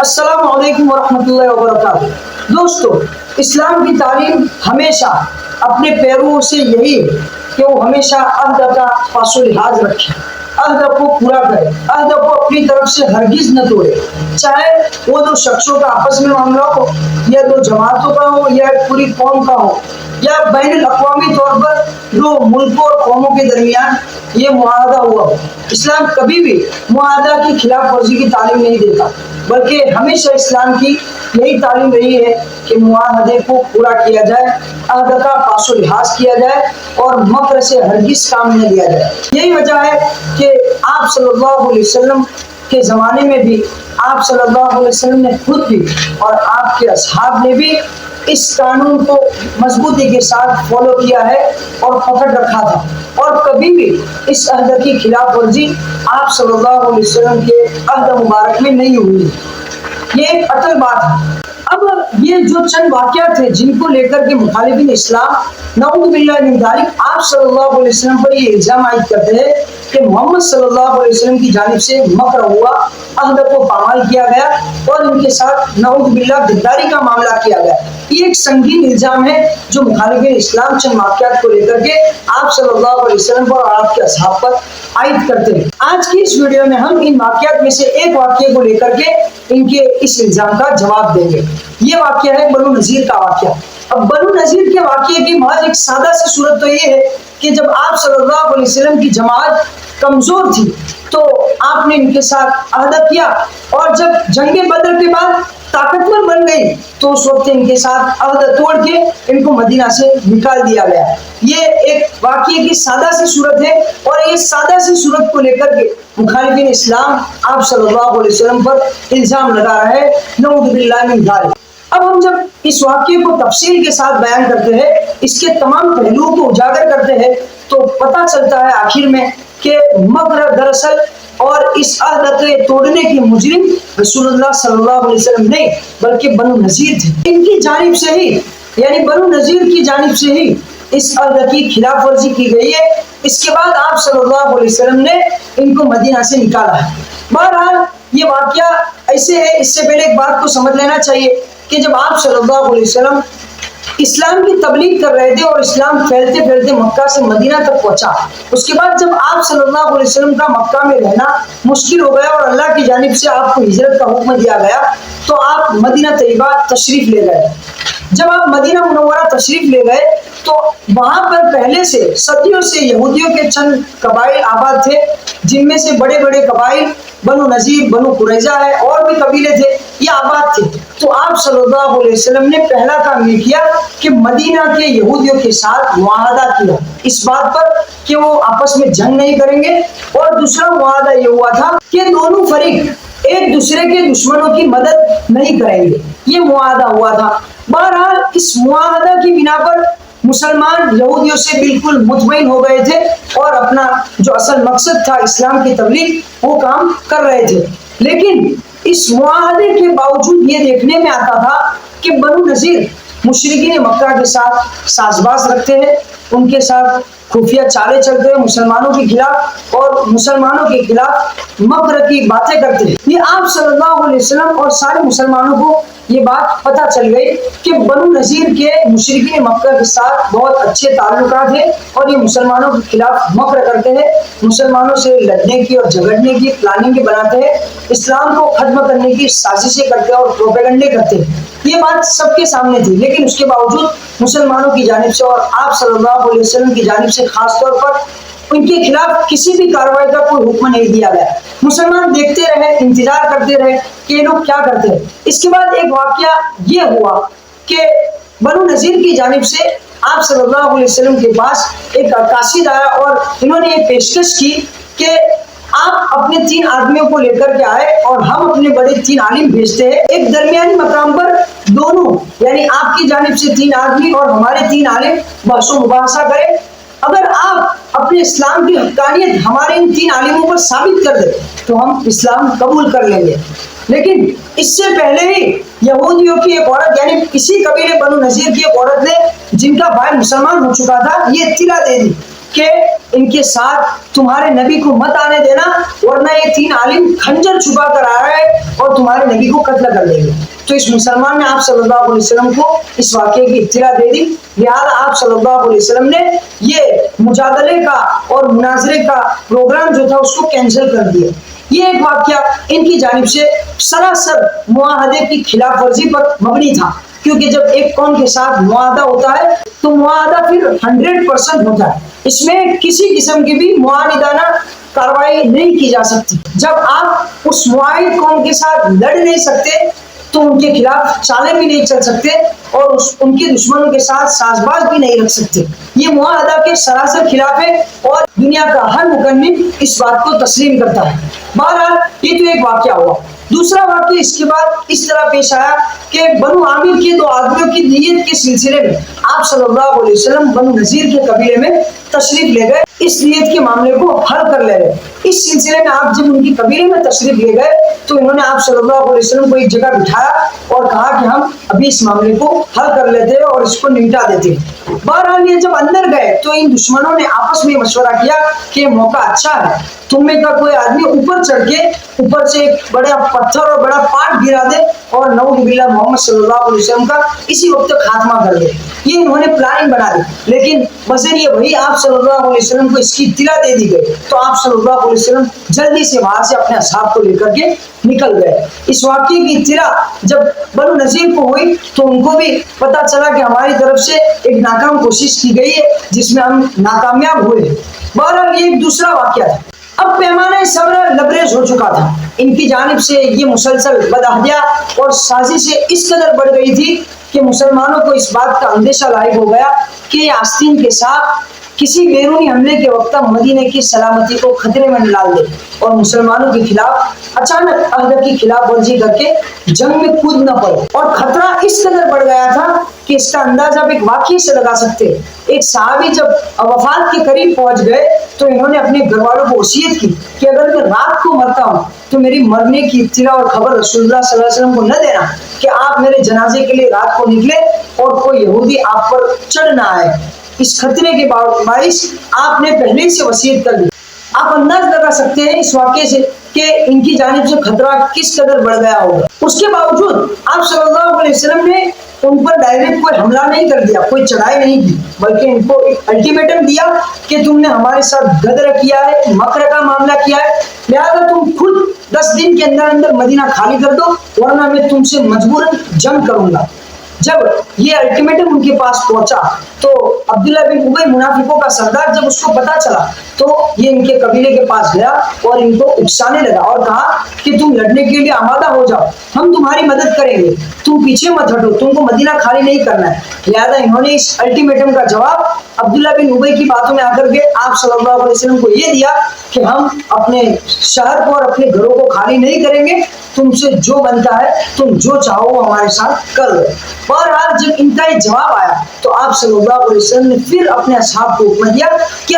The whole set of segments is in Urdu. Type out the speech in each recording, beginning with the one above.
السلام علیکم ورحمۃ اللہ وبرکاتہ۔ دوستو، اسلام کی تعلیم ہمیشہ اپنے پیرووں سے یہی ہے کہ وہ ہمیشہ عہد کا پاس و لحاظ رکھے، عہد کو پورا کرے، عہد کو اپنی طرف سے ہرگز نہ توڑے، چاہے وہ دو شخصوں کا آپس میں معاملہ ہو، یا دو جماعتوں کا ہو، یا پوری قوم کا ہو، یا بین الاقوامی طور پر دو ملکوں اور قوموں کے درمیان یہ معاہدہ ہوا ہو۔ اسلام کبھی بھی معاہدہ کی خلاف ورزی کی تعلیم نہیں دیتا، بلکہ ہمیشہ اسلام کی یہی تعلیم رہی ہے کہ معاہدے کو پورا کیا جائے، عہد کا پاس و لحاظ کیا جائے اور مکر سے ہرگز کام نہ لیا جائے۔ یہی وجہ ہے کہ آپ صلی اللہ علیہ وسلم کے زمانے میں بھی آپ صلی اللہ علیہ وسلم نے خود بھی اور آپ کے اصحاب نے بھی اس قانون کو مضبوطی کے ساتھ فالو کیا ہے اور پکڑ رکھا تھا، اور کبھی بھی اس عہد کی خلاف ورزی آپ صلی اللہ علیہ وسلم کے عہد مبارک میں نہیں ہوئی۔ یہ ایک اٹل بات ہے۔ اب یہ جو چند واقعات ہیں جن کو لے کر کے مخالفین اسلام نعوذ باللہ من ذالک آپ صلی اللہ علیہ وسلم پر یہ الزام عائد کرتے ہیں کہ محمد صلی اللہ علیہ وسلم کی جانب سے مکر ہوا، عہد کو پامال کیا گیا اور ان کے ساتھ نعوذ باللہ غداری کا معاملہ کیا گیا۔ یہ ایک سنگین الزام ہے جو مخالفین اسلام چند واقعات کو لے کر کے آپ صلی اللہ علیہ وسلم پر اور آپ کے اصحاب پر عائد کرتے ہیں۔ آج کی اس ویڈیو میں ہم ان واقعات میں سے ایک واقعے کو لے کر کے ان کے اس الزام کا جواب دیں گے۔ یہ واقعہ ہے بنو نذیر کا واقعہ۔ اب بنو نذیر کے واقعے کی محض ایک سادہ سی صورت تو یہ ہے کہ جب آپ صلی اللہ علیہ وسلم کی جماعت کمزور تھی تو آپ نے ان کے ساتھ عہد کیا، اور جب جنگ بدر کے بعد طاقتور بن گئی تو اس وقت ان کے ساتھ عہد توڑ کے ان کو مدینہ سے نکال دیا گیا۔ یہ ایک واقعے کی سادہ سی صورت ہے، اور یہ سادہ سی صورت کو لے کر کے مخالفین اسلام آپ صلی اللہ علیہ وسلم پر الزام لگا رہا ہے نعوذ باللہ من ذالک۔ اب ہم جب اس واقعے کو تفصیل کے ساتھ بیان کرتے ہیں، اس کے تمام پہلوؤں کو اجاگر کرتے ہیں، تو پتہ چلتا ہے آخر میں کہ مکر دراصل اور اس عہد کے توڑنے کے مجرم رسول اللہ صلی اللہ علیہ وسلم نہیں بلکہ بنو نذیر تھے۔ ان کی جانب سے ہی، یعنی بنو نذیر کی جانب سے ہی اس عہد کی خلاف ورزی کی گئی ہے۔ اس کے بعد آپ صلی اللہ علیہ وسلم نے ان کو مدینہ سے نکالا ہے۔ بہرحال یہ واقعہ ایسے ہے، اس سے پہلے ایک بات کو سمجھ لینا چاہیے کہ جب آپ صلی اللہ علیہ وسلم اسلام کی تبلیغ کر رہے تھے اور اسلام پھیلتے پھیلتے مکہ سے مدینہ تک پہنچا، اس کے بعد جب آپ صلی اللہ علیہ وسلم کا مکہ میں رہنا مشکل ہو گیا اور اللہ کی جانب سے آپ کو ہجرت کا حکم دیا گیا، تو آپ مدینہ طیبہ تشریف لے گئے۔ جب آپ مدینہ منورہ تشریف لے گئے تو وہاں پر پہلے سے صدیوں سے یہودیوں کے چند قبائل آباد تھے، جن میں سے بڑے بڑے قبائل بنو نذیر، بنو قریظہ ہے، اور بھی قبیلے تھے، یہ آباد تھے۔ تو آپ صلی اللہ علیہ وسلم نے پہلا کام یہ کیا کہ مدینہ کے یہودیوں کے ساتھ معاہدہ کیا اس بات پر کہ وہ آپس میں جنگ نہیں کریں گے، اور دوسرا معاہدہ یہ ہوا تھا کہ دونوں فریق ایک دوسرے کے دشمنوں کی مدد نہیں کریں گے، یہ معاہدہ ہوا تھا۔ بہرحال اس معاہدہ کی بنا پر مسلمان یہودیوں سے بالکل مطمئن ہو گئے تھے اور اپنا جو اصل مقصد تھا اسلام کی تبلیغ وہ کام کر رہے تھے۔ لیکن اس معاہدے کے باوجود یہ دیکھنے میں آتا تھا کہ بنو نذیر مشرکین مکہ کے ساتھ ساز باز رکھتے ہیں، ان کے ساتھ خفیہ چالیں چلتے ہیں مسلمانوں کے خلاف، اور مسلمانوں کے خلاف مکر کی باتیں کرتے ہیں۔ یہ آپ صلی اللہ علیہ وسلم اور سارے مسلمانوں کو یہ بات پتہ چل گئی کہ بنو نذیر کے مشرکین مکہ کے ساتھ بہت اچھے تعلقات ہیں، اور یہ مسلمانوں کے خلاف مکر کرتے ہیں، مسلمانوں سے لڑنے کی اور جھگڑنے کی پلاننگ بناتے ہیں، اسلام کو ختم کرنے کی سازشیں کرتے ہیں اور پروپیگنڈے کرتے ہیں۔ یہ بات سب کے سامنے تھی، لیکن اس کے باوجود مسلمانوں کی جانب سے اور آپ صلی اللہ علیہ وسلم کی جانب سے خاص طور پر ان کے خلاف کسی بھی کارروائی کا کوئی حکم نہیں دیا گیا۔ مسلمان دیکھتے رہے، انتظار کرتے رہے کہ یہ لوگ کیا کرتے ہیں۔ اس کے بعد ایک واقعہ یہ ہوا کہ بنو نذیر کی جانب سے آپ صلی اللہ علیہ وسلم کے پاس ایک قاصد آیا، اور انہوں نے یہ پیشکش کی کہ آپ اپنے 3 آدمیوں کو لے کر کے آئے اور ہم اپنے بڑے 3 عالم بھیجتے ہیں، ایک درمیانی مقام پر دونوں یعنی آپ کی جانب سے 3 آدمی اور ہمارے 3 عالم بحث و مباحثہ کریں۔ اگر آپ اپنے اسلام کی حقانیت ہمارے ان 3 عالموں پر ثابت کر دیں تو ہم اسلام قبول کر لیں گے۔ لیکن اس سے پہلے ہی یہودیوں کی ایک عورت یعنی کسی قبیلے بنو نذیر کی ایک عورت نے، جن کا بھائی مسلمان ہو چکا تھا، یہ اطلاع دے دی کہ ان کے ساتھ تمہارے نبی کو مت آنے دینا، ورنہ یہ 3 عالم خنجر چھپا کر آ رہے ہیں اور تمہارے نبی کو قتل کر دیں گے۔ تو اس مسلمان نے آپ صلی اللہ علیہ وسلم کو اس واقعے کی اطلاع دے دی، لہذا آپ صلی اللہ علیہ وسلم نے یہ مجادلے کا اور مناظرے کا پروگرام جو تھا اس کو کینسل کر دیا۔ یہ ایک واقعہ ان کی جانب سے سراسر معاہدے کی خلاف ورزی پر مبنی تھا، کیونکہ جب ایک قوم کے ساتھ معاہدہ ہوتا ہے تو معاہدہ پھر 100% ہوتا ہے، اس میں کسی قسم کی بھی معاندانہ کارروائی نہیں کی جا سکتی۔ جب آپ اس معاہد قوم کے ساتھ لڑ نہیں سکتے تو ان کے خلاف چالیں بھی نہیں چل سکتے اور ان کے دشمنوں کے ساتھ ساز باز بھی نہیں رکھ سکتے۔ یہ معاہدہ کے سراسر خلاف ہے اور دنیا کا ہر مکمل اس بات کو تسلیم کرتا ہے۔ بہرحال یہ تو ایک واقعہ ہوا۔ دوسرا واقعہ اس کے بعد اس طرح پیش آیا کہ بنو عامر کے 2 آدمیوں کی نیت کے سلسلے میں آپ صلی اللہ علیہ وسلم بنو نذیر کے قبیلے میں تشریف لے گئے، اس نیت کے معاملے کو حل کر لے گئے۔ اس سلسلے میں آپ جب ان کی قبیلے میں تشریف لے گئے تو انہوں نے آپ صلی اللہ علیہ وسلم کو ایک جگہ بٹھایا اور کہا کہ ہم ابھی اس معاملے کو حل کر لیتے ہیں اور اس کو نمٹا دیتے ہیں۔ بہرحال یہ جب اندر گئے تو ان دشمنوں نے آپس میں مشورہ کیا کہ موقع اچھا ہے، تم میں کا کوئی آدمی اوپر چڑھ کے اوپر سے ایک بڑا پتھر اور بڑا پاٹ گرا دے اور نعوذ باللہ محمد صلی اللہ علیہ وسلم کا اسی وقت خاتمہ کر دے۔ یہ انہوں نے پلاننگ بنا دی، لیکن بذریعہ وہی آپ صلی اللہ علیہ وسلم کو اس کی اطلاع دے دی گئی تو آپ صلی اللہ علیہ وسلم جلدی سے وہاں سے اپنے اصحاب کو لے کر کے نکل گئے۔ اس واقعے کی اطلاع جب بنو نذیر کو ہوئی تو ان کو بھی پتا چلا کہ ہماری طرف سے ایک ناکام کوشش کی گئی ہے جس میں ہم ناکامیاب ہوئے۔ بہرحال یہ ایک دوسرا واقعہ تھا۔ اب پیمانہ صبر لبریز ہو چکا تھا، ان کی جانب سے یہ مسلسل بدعہدیہ اور سازشیں اس قدر بڑھ گئی تھی کہ مسلمانوں کو اس بات کا اندیشہ لاحق ہو گیا کہ یہ آستین کے ساتھ کسی بیرونی حملے کے وقت مدینے کی سلامتی کو خطرے میں ڈال دے اور مسلمانوں کے خلاف اچانک عہد کی خلاف ورزی کر کے جنگ میں کود نہ پڑے۔ اور خطرہ اس قدر بڑھ گیا تھا کہ اس کا اندازہ آپ ایک واقعے سے لگا سکتے ہیں۔ ایک صحابی جب وفات کے قریب پہنچ گئے تو انہوں نے اپنے گھر والوں کو وصیت کی کہ اگر میں رات کو مرتا ہوں تو میری مرنے کی اطلاع اور خبر رسول اللہ صلی اللہ علیہ وسلم کو نہ دینا کہ آپ میرے جنازے کے لیے رات کو نکلے اور کوئی یہودی آپ پر چڑھ نہ آئے۔ اس خطرے کے باعث آپ نے پہلے سے وصیت کر دی۔ آپ انداز لگا سکتے ہیں اس واقعے سے کہ ان کی جانب سے خطرہ کس قدر بڑھ گیا ہوگا۔ اس کے باوجود آپ صلی اللہ علیہ وسلم نے ان پر ڈائریکٹ کوئی حملہ نہیں کر دیا، کوئی چڑھائی نہیں کی، بلکہ ان کو ایک الٹیمیٹم دیا کہ تم نے ہمارے ساتھ غدر کیا ہے، مکر کا معاملہ کیا ہے، لہذا تم خود 10 دن کے اندر اندر مدینہ خالی کر دو ورنہ میں تم سے مجبوراً جنگ کروں گا۔ جب یہ الٹیمیٹم ان کے پاس پہنچا تو عبداللہ بن ابی منافقوں کا سردار جب اس کو پتا چلا تو یہ ان کے قبیلے کے پاس گیا اور ان کو اکسانے لگا اور کہا کہ تم لڑنے کے لیے آمادہ ہو جاؤ، ہم تمہاری مدد کریں گے، تم پیچھے مت ہٹو، تم کو مدینہ خالی نہیں کرنا ہے۔ لہذا انہوں نے اس الٹیمیٹم کا جواب عبداللہ بن ابی کی باتوں میں آ کر کے آپ صلی اللہ علیہ وسلم کو یہ دیا کہ ہم اپنے شہر کو اور اپنے گھروں کو خالی نہیں کریں گے، تم سے جو بنتا ہے تم جو چاہو وہ ہمارے ساتھ کر لو۔ بہرحال جب ان کا یہ جواب آیا تو آپ صلی اللہ علیہ وسلم نے پھر اپنے اصحاب کو حکم دیا کہ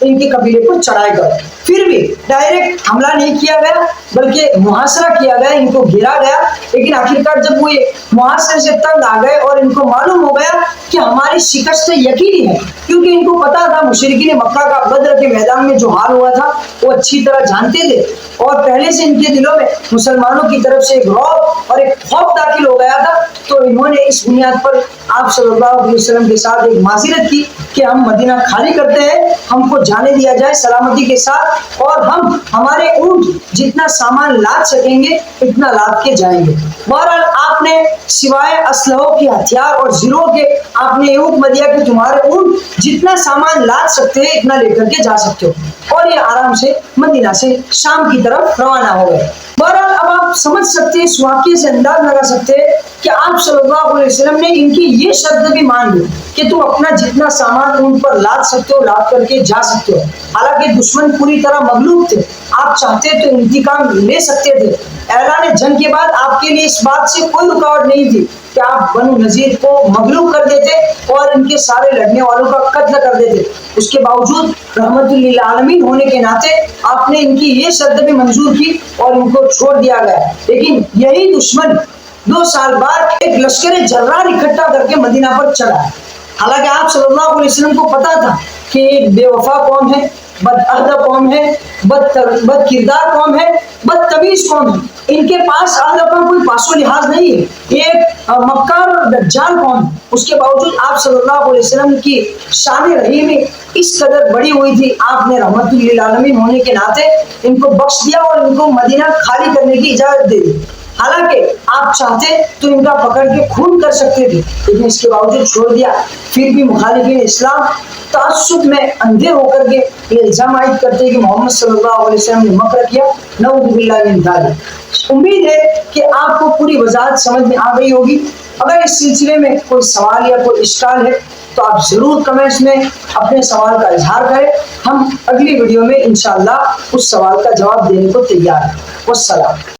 ان کے قبیلے کو چڑھائے گا۔ پھر بھی ڈائریکٹ حملہ نہیں کیا گیا بلکہ محاصرہ کیا گیا، ان کو گھیرا گیا، لیکن آخرکار جب وہ محاصرے سے تنگ آ گئے اور ان کو معلوم ہو گیا کہ ہماری شکست یقینی ہے، کیونکہ ان کو پتا تھا مشرکین مکہ کا بدر کے میدان میں جو حال ہوا تھا وہ اچھی طرح جانتے تھے اور پہلے سے ان کے دلوں میں مسلمانوں کی طرف سے ایک رعب اور ایک خوف داخل ہو گیا تھا، تو انہوں نے اس بنیاد پر آپ صلی اللہ علیہ وسلم کے ساتھ ایک معذرت کی کہ ہم مدینہ خالی کرتے ہیں، ہم کو جانے دیا جائے سلامتی کے ساتھ اور ہم ہمارے اونٹ جتنا سامان لاد سکیں گے اتنا لاد کے جائیں گے۔ بہرحال آپ نے سوائے اسلحوں کے ہتھیار اور زیروں کے آپ نے یہ حکم دیا کہ تمہارے اونٹ جتنا سامان لاد سکتے ہیں اتنا لے کر کے جا سکتے ہو، اور یہ آرام سے مدینہ سے شام کی طرف روانہ ہو گئے۔ بہرحال اب آپ سمجھ سکتے ہیں، اس واقعے سے انداز لگا سکتے ہیں کہ آپ صلی اللہ علیہ وسلم نے ان کی یہ شرط بھی مان لی کہ تم اپنا جتنا سامان ان پر لاد سکتے ہو لاد کر کے جا سکتے ہو۔ حالانکہ دشمن پوری طرح مغلوب تھے، آپ چاہتے تو انتقام لے سکتے تھے۔ اعلان جنگ کے بعد آپ کے لیے اس بات سے کوئی رکاوٹ نہیں تھی کہ آپ بنو نذیر کو مغلوب کر دیتے اور ان کے سارے لڑنے والوں کا قتل کر دیتے۔ اس کے باوجود رحمت للعالمین ہونے کے ناطے آپ نے ان کی یہ شرط بھی منظور کی اور ان کو چھوڑ دیا گیا۔ لیکن یہی دشمن 2 سال بعد ایک لشکر جرار اکٹھا کر کے مدینہ پر چڑھا۔ حالانکہ آپ صلی اللہ علیہ وسلم کو پتا تھا کہ ایک بے وفا قوم ہے، بدعہد قوم ہے، بد کردار قوم ہے، بدتمیز قوم ہے، ان کے پاس عہد کا کوئی پاس و لحاظ نہیں ہے، ایک مکار اور دجال قوم ہے۔ اس کے باوجود آپ صلی اللہ علیہ وسلم کی شان رحیمی اس قدر بڑی ہوئی تھی، آپ نے رحمت للعالمین ہونے کے ناطے ان کو بخش دیا اور ان کو مدینہ خالی کرنے کی اجازت دے دی۔ حالانکہ آپ چاہتے تو ان کا پکڑ کے خون کر سکتے تھے، لیکن اس کے باوجود چھوڑ دیا۔ پھر بھی مخالفین اسلام تعصب میں اندھے ہو کر کے یہ الزام عائد کرتے کہ محمد صلی اللہ علیہ وسلم نے مکر کیا، نعوذ باللہ من ذالک۔ امید ہے کہ آپ کو پوری وضاحت سمجھ میں آ گئی ہوگی۔ اگر اس سلسلے میں کوئی سوال یا کوئی اشکال ہے تو آپ ضرور کمنٹس میں اپنے سوال کا اظہار کریں، ہم اگلی ویڈیو میں انشاءاللہ اس سوال کا جواب دینے کو تیار ہیں۔ والسلام۔